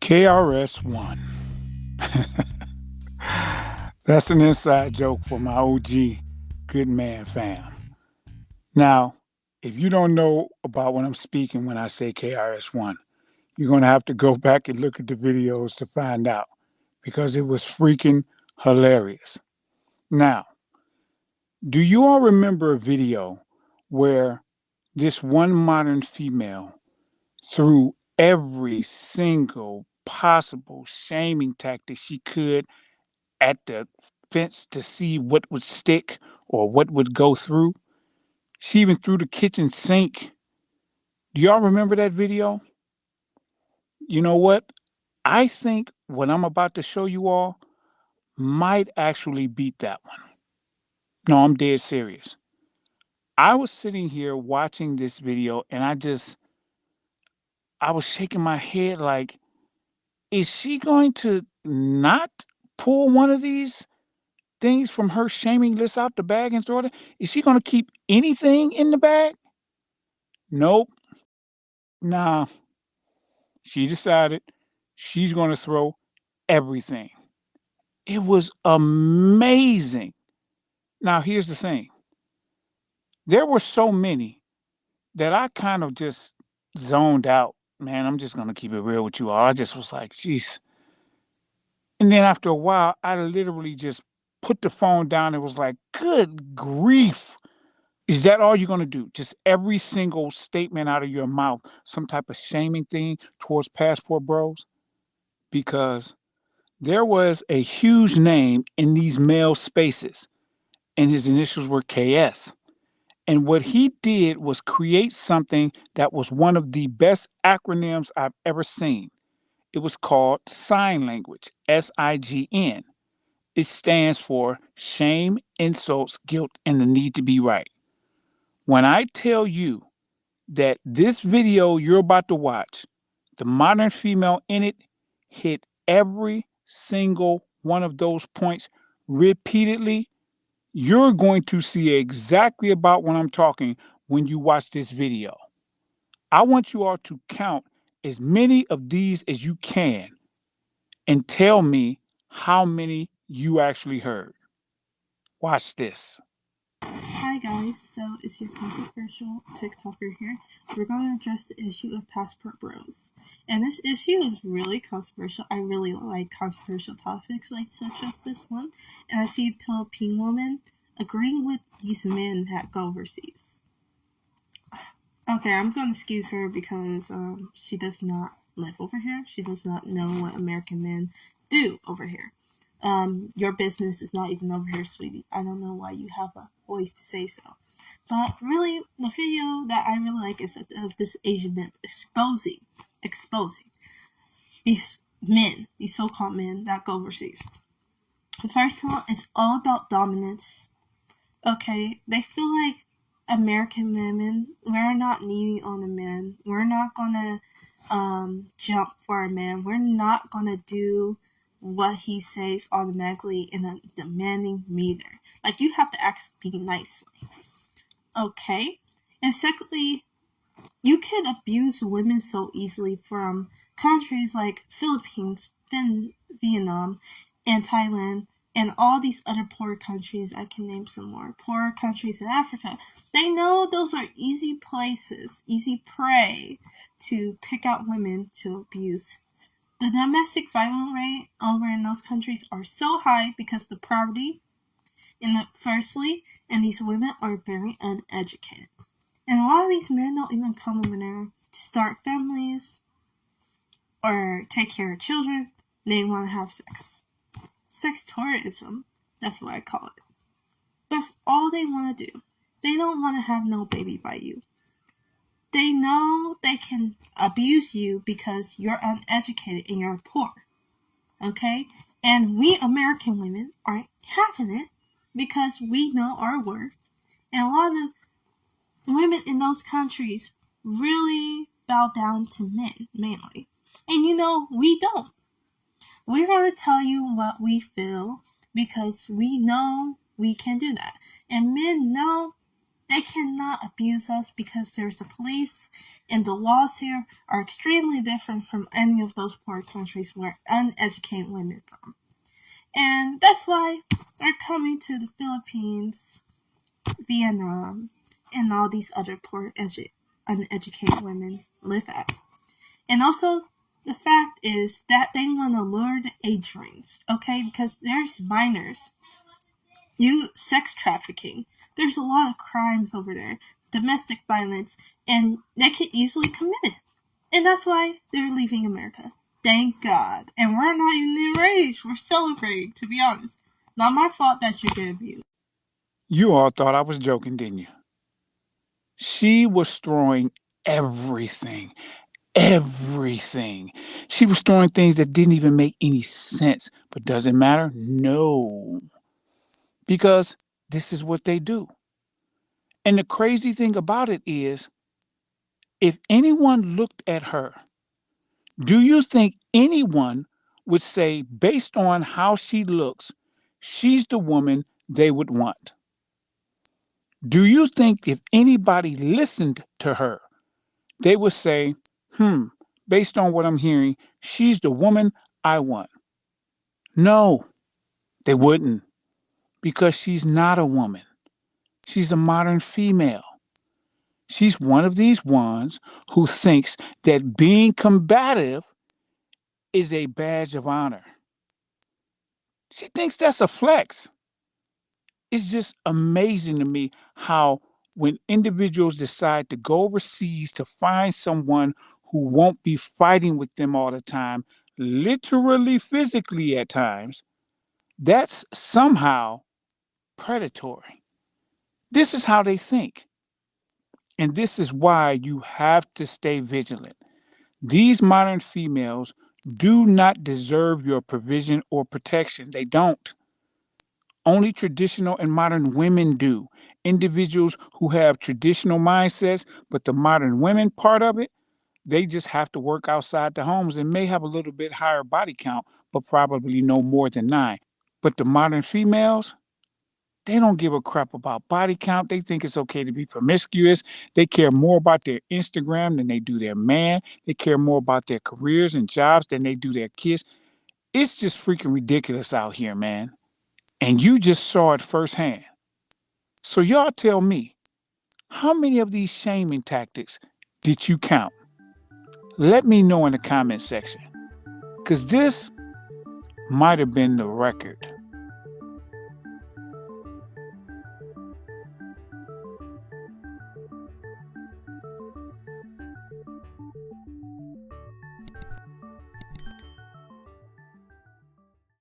KRS-One. That's an inside joke for my OG Good Man fam. Now, if you don't know about what I'm speaking when I say KRS-One, you're going to have to go back and look at the videos to find out because it was freaking hilarious. Now, do you all remember a video where this one modern female threw every single possible shaming tactic she could at the fence to see what would stick or what would go through? She even threw the kitchen sink. Do y'all remember that video? You know what? I think what I'm about to show you all might actually beat that one. No, I'm dead serious. I was sitting here watching this video and I was shaking my head like, is she going to not pull one of these things from her shaming list out the bag and throw it? Is she going to keep anything in the bag? Nope. Nah. She decided she's going to throw everything. It was amazing. Now, here's the thing. There were so many that I kind of just zoned out. Man, I'm just going to keep it real with you all. I just was like, geez. And then after a while, I literally just put the phone down and was like, good grief. Is that all you're going to do? Just every single statement out of your mouth, some type of shaming thing towards passport bros? Because there was a huge name in these male spaces, and his initials were KS. And what he did was create something that was one of the best acronyms I've ever seen. It was called sign language, S-I.G.N. It stands for shame, insults, guilt, and the need to be right. When I tell you that this video you're about to watch, the modern female in it hit every single one of those points repeatedly, you're going to see exactly about what I'm talking when you watch this video. I want you all to count as many of these as you can and tell me how many you actually heard. Watch this. Hi guys, so it's your controversial TikToker here. We're going to address the issue of passport bros. And this issue is really controversial. I really like controversial topics like such as this one. And I see a Philippine woman agreeing with these men that go overseas. Okay, I'm going to excuse her because she does not live over here. She does not know what American men do over here. Your business is not even over here, sweetie. I don't know why you have a voice to say so. But really, the video that I really like is of this Asian man exposing these men, these so-called men that go overseas. The first one is all about dominance. Okay, they feel like American women, we're not needy on the men. We're not gonna jump for a man. We're not gonna do what he says automatically in a demanding manner. Like, you have to act me nicely. Okay? And secondly, you can abuse women so easily from countries like Philippines, Vietnam, and Thailand, and all these other poor countries. I can name some more poor countries in Africa. They know those are easy places, easy prey to pick out women to abuse. The domestic violence rate over in those countries are so high because the poverty, firstly, and these women are very uneducated. And a lot of these men don't even come over there to start families or take care of children. They want to have sex. Sex tourism, that's what I call it. That's all they want to do. They don't want to have no baby by you. They know they can abuse you because you're uneducated and you're poor. Okay? And we American women are having it because we know our worth. And a lot of women in those countries really bow down to men, mainly. And we don't. We're going to tell you what we feel because we know we can do that. And men know They cannot abuse us because there's the police, and the laws here are extremely different from any of those poor countries where uneducated women from. And that's why they're coming to the Philippines, Vietnam, and all these other poor uneducated women live at. And also, the fact is that they want to lure the age range, okay? Because there's minors, sex trafficking. There's a lot of crimes over there, domestic violence, and they can easily commit it. And that's why they're leaving America. Thank God. And we're not even enraged. We're celebrating, to be honest. Not my fault that you get abused. You all thought I was joking, didn't you? She was throwing everything. Everything. She was throwing things that didn't even make any sense. But does it matter? No. Because this is what they do. And the crazy thing about it is, if anyone looked at her, do you think anyone would say, based on how she looks, she's the woman they would want? Do you think if anybody listened to her, they would say, based on what I'm hearing, she's the woman I want? No, they wouldn't, because she's not a woman. She's a modern female. She's one of these ones who thinks that being combative is a badge of honor. She thinks that's a flex. It's just amazing to me how when individuals decide to go overseas to find someone who won't be fighting with them all the time, literally, physically at times, that's somehow predatory. This is how they think. And this is why you have to stay vigilant. These modern females do not deserve your provision or protection. They don't. Only traditional and modern women do. Individuals who have traditional mindsets, but the modern women part of it, they just have to work outside the homes and may have a little bit higher body count, but probably no more than 9. But the modern females, they don't give a crap about body count. They think it's okay to be promiscuous. They care more about their Instagram than they do their man. They care more about their careers and jobs than they do their kids. It's just freaking ridiculous out here, man. And you just saw it firsthand. So y'all tell me, how many of these shaming tactics did you count? Let me know in the comment section, because this might have been the record.